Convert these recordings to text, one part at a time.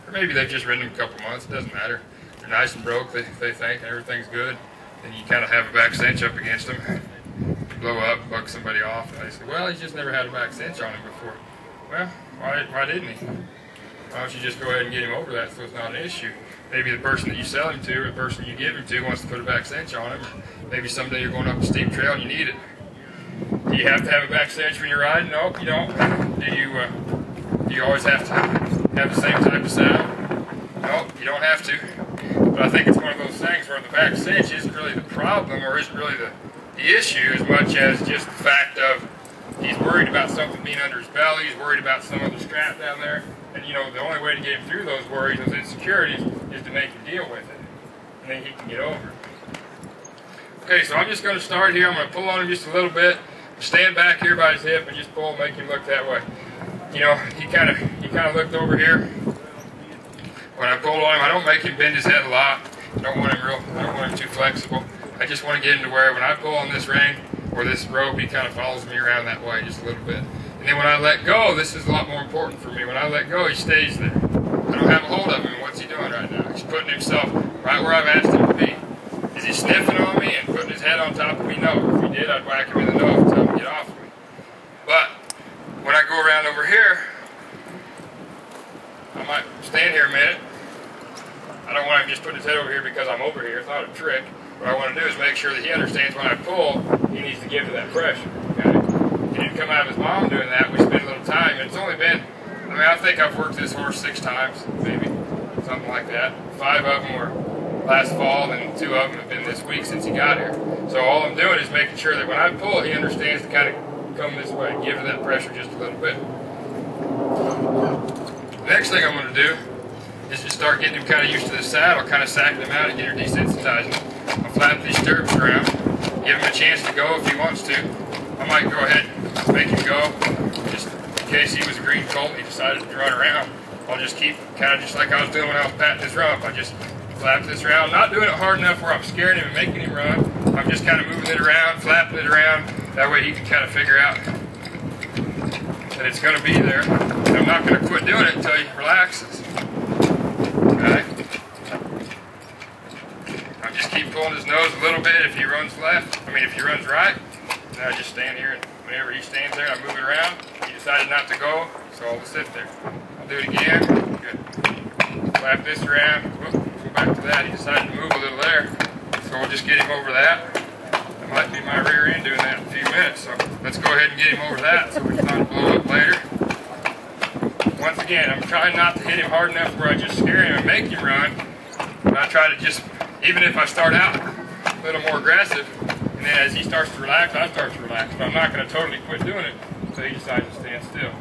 or maybe they've just ridden them a couple months, it doesn't matter. They're nice and broke, they think, and everything's good. Then you kind of have a back cinch up against them, blow up, buck somebody off, and they say, well, he's just never had a back cinch on him before. Well, why didn't he? Why don't you just go ahead and get him over that so it's not an issue? Maybe the person that you sell him to or the person you give him to wants to put a back cinch on him. Maybe someday you're going up a steep trail and you need it. Do you have to have a back cinch when you're riding? No, you don't. Do you always have to have the same type of saddle? No, you don't have to. But I think it's one of those things where the back cinch isn't really the problem or isn't really the issue as much as just the fact of he's worried about something being under his belly, he's worried about some other strap down there, and you know, the only way to get him through those worries, those insecurities, is to make him deal with it, and then he can get over it. Okay, so I'm just going to start here. I'm going to pull on him just a little bit, stand back here by his hip, and just pull and make him look that way. You know, he kind of looked over here. When I pull on him, I don't make him bend his head a lot. I don't want him too flexible. I just want to get him to where when I pull on this rein or this rope, he kind of follows me around that way just a little bit. And then when I let go, this is a lot more important for me. When I let go, he stays there. I don't have a hold of him. What's he doing right now? He's putting himself right where I've asked him to be. Is he sniffing on me and putting his head on top of me? No. If he did, I'd whack him in the nose and tell him to get off of me. But when I go around over here, I might stand here a minute. I don't want him just putting his head over here because I'm over here. It's not a trick. What I want to do is make sure that he understands when I pull, he needs to give to that pressure. Okay? He didn't come out of his mom doing that. We spent a little time, and it's only been, I mean, I think I've worked this horse 6 times, maybe, something like that. 5 of them were last fall, and 2 of them have been this week since he got here. So all I'm doing is making sure that when I pull, he understands to kind of come this way, give to that pressure just a little bit. The next thing I'm going to do is just start getting him kind of used to the saddle, kind of sacking him out and getting her desensitizing. I'll flap these stirrups around, give him a chance to go if he wants to. I might go ahead and make him go, just in case he was a green colt and he decided to run around. I'll just keep kind of just like I was doing when I was patting his rump. I just flap this around, not doing it hard enough where I'm scaring him and making him run. I'm just kind of moving it around, flapping it around. That way he can kind of figure out that it's going to be there. I'm not going to quit doing it until he relaxes. Okay? I just keep pulling his nose a little bit if he runs if he runs right. Then I just stand here, and whenever he stands there, I move it around. He decided not to go, so I'll sit there. I'll do it again. Good. Flap this around. Whoop, go back to that. He decided to move a little there, so we'll just get him over that. That might be my rear end doing that in a few minutes, so let's go ahead and get him over that so we can not blow up later. Once again, I'm trying not to hit him hard enough where I just scare him and make him run. But I try to just, even if I start out a little more aggressive, and then as he starts to relax, I start to relax. But I'm not going to totally quit doing it until he decides to stand still.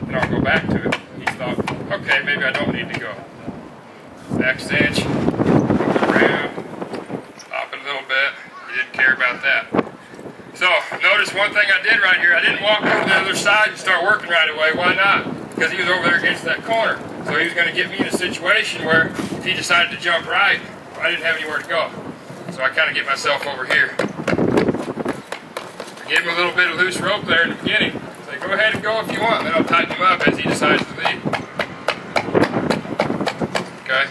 Then I'll go back to it. He's thought, okay, maybe I don't need to go. Back cinch, move it around, stop it a little bit. He didn't care about that. So, notice one thing I did right here. I didn't walk over to the other side and start working right away. Why not? Because he was over there against that corner. So he was going to get me in a situation where if he decided to jump right, I didn't have anywhere to go. So I kind of get myself over here. I gave him a little bit of loose rope there in the beginning. Say, go ahead and go if you want, then I'll tighten him up as he decides to leave. Okay?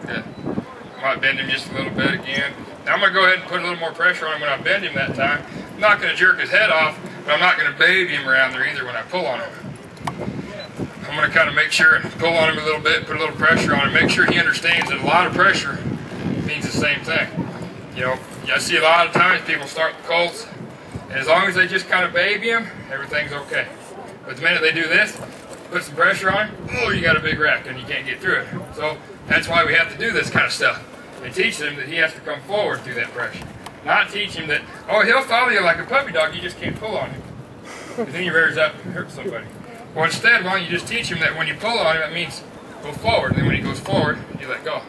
Good. I might bend him just a little bit again. Now I'm going to go ahead and put a little more pressure on him when I bend him that time. I'm not going to jerk his head off, but I'm not going to baby him around there either when I pull on him. I'm going to kind of make sure and pull on him a little bit, put a little pressure on him, make sure he understands that a lot of pressure means the same thing. You know, I see a lot of times people start the colts, and as long as they just kind of baby him, everything's okay. But the minute they do this, put some pressure on him, oh, you got a big wreck and you can't get through it. So that's why we have to do this kind of stuff. And teach him that he has to come forward through that pressure. Not teach him that, oh, he'll follow you like a puppy dog, you just can't pull on him. Because then he rears up and hurts somebody. Well, instead, why don't you just teach him that when you pull on him, that means go forward. And then when he goes forward, you let go.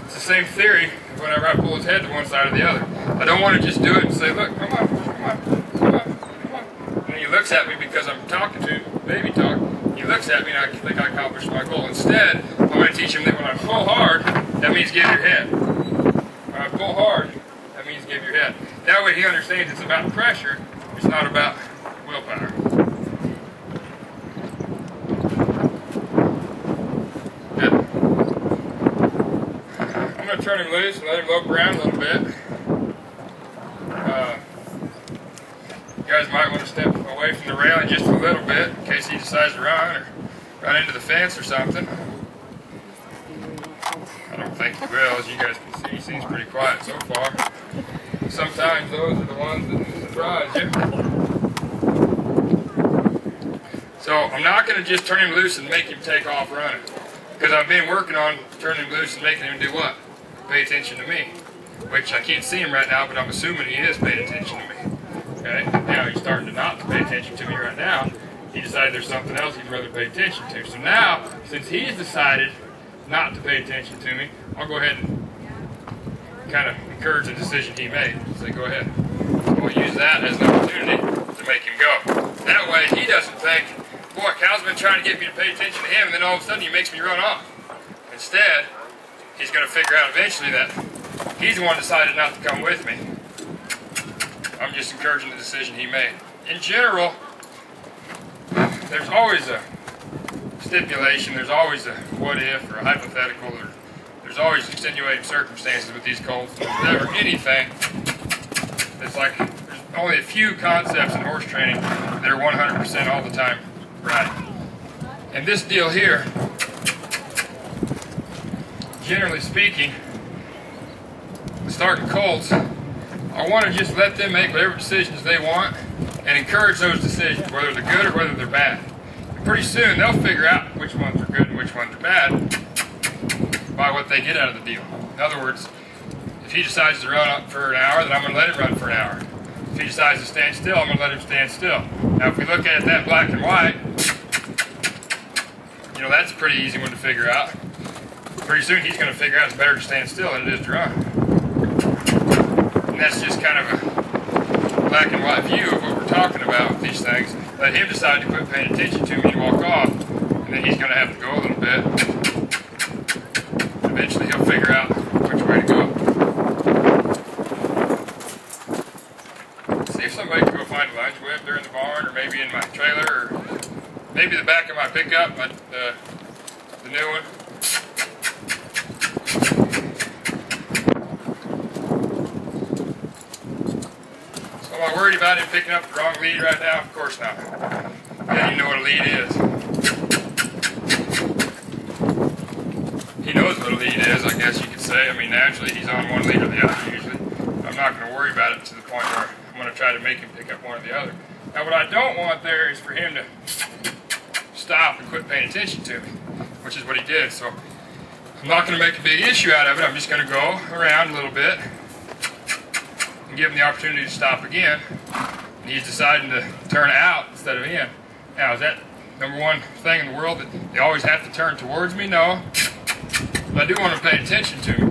It's the same theory whenever I pull his head to one side or the other. I don't want to just do it and say, look, come on, come on, come on, come on. And he looks at me because I'm talking to him, baby talk. He looks at me and I think I accomplished my goal. Instead, I'm going to teach him that when I pull hard, that means give your head. When I pull hard, that means give your head. That way he understands it's about pressure, it's not about willpower. Good. I'm going to turn him loose and let him lope around a little bit. You guys might want to step away from the railing just a little bit in case he decides to run or run into the fence or something. I don't think he will. As you guys can see, he seems pretty quiet so far. Sometimes those are the ones that surprise you. So I'm not going to just turn him loose and make him take off running, because I've been working on turning him loose and making him do what? Pay attention to me. Which I can't see him right now, but I'm assuming he is paying attention to me. Okay? Now he's starting to not pay attention to me right now. He decided there's something else he'd rather pay attention to. So now, since he's decided not to pay attention to me, I'll go ahead and kind of encourage the decision he made. So go ahead. We'll use that as an opportunity to make him go. That way he doesn't think, boy, Cal's been trying to get me to pay attention to him, and then all of a sudden he makes me run off. Instead, he's going to figure out eventually that he's the one who decided not to come with me. I'm just encouraging the decision he made. In general, there's always a stipulation, there's always a what if or a hypothetical, or there's always extenuating circumstances with these colts. There's never anything that's like, there's only a few concepts in horse training that are 100% all the time right. And this deal here, generally speaking, starting colts, I want to just let them make whatever decisions they want and encourage those decisions, whether they're good or whether they're bad. And pretty soon they'll figure out which ones are good and which ones are bad by what they get out of the deal. In other words, if he decides to run up for an hour, then I'm going to let him run for an hour. If he decides to stand still, I'm going to let him stand still. Now if we look at it that black and white, you know, that's a pretty easy one to figure out. Pretty soon he's going to figure out it's better to stand still than it is to run. And that's just kind of a black and white view of what we're talking about with these things. Let him decide to quit paying attention to me and walk off, and then he's going to have to go a little bit. Eventually he'll figure out which way to go. See if somebody can go find a lunch whip there in the barn, or maybe in my trailer, or maybe the back of my pickup, the new one. Am I worried about him picking up the wrong lead right now? Of course not. Yeah, you know what a lead is. He knows what a lead is, I guess you could say. I mean, naturally, he's on one lead or the other usually. I'm not going to worry about it to the point where I'm going to try to make him pick up one or the other. Now, what I don't want there is for him to stop and quit paying attention to me, which is what he did. So I'm not going to make a big issue out of it. I'm just going to go around a little bit and give him the opportunity to stop again. And he's deciding to turn out instead of in. Now, is that number one thing in the world that they always have to turn towards me? No. But I do want to pay attention to me.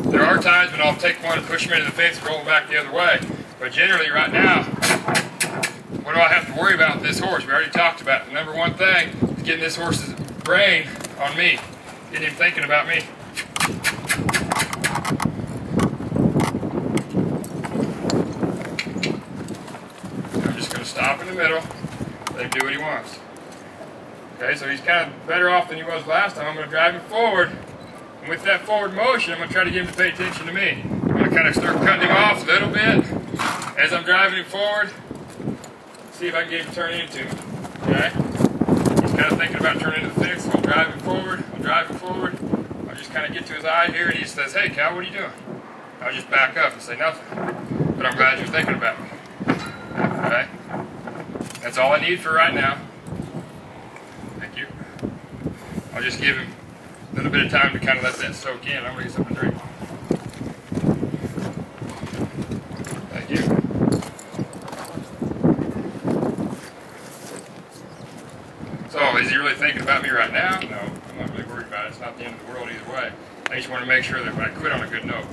There are times when I'll take one and push him into the fence and roll him back the other way. But generally right now, what do I have to worry about with this horse? We already talked about it. The number one thing is getting this horse's brain on me, getting him thinking about me. Stop in the middle, let him do what he wants. Okay, so he's kind of better off than he was last time. I'm going to drive him forward, and with that forward motion, I'm going to try to get him to pay attention to me. I'm going to kind of start cutting him off a little bit as I'm driving him forward. See if I can get him to turn into me. Okay? He's kind of thinking about turning into the fence. I'll drive him forward. I'll drive him forward. I'll just kind of get to his eye here, and he says, "Hey, Cal, what are you doing?" I'll just back up and say nothing. But I'm glad you're thinking about me. Okay? That's all I need for right now. Thank you. I'll just give him a little bit of time to kind of let that soak in. I'm going to get something to drink. Thank you. So, is he really thinking about me right now? No, I'm not really worried about it. It's not the end of the world either way. I just want to make sure that I quit on a good note.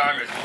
time is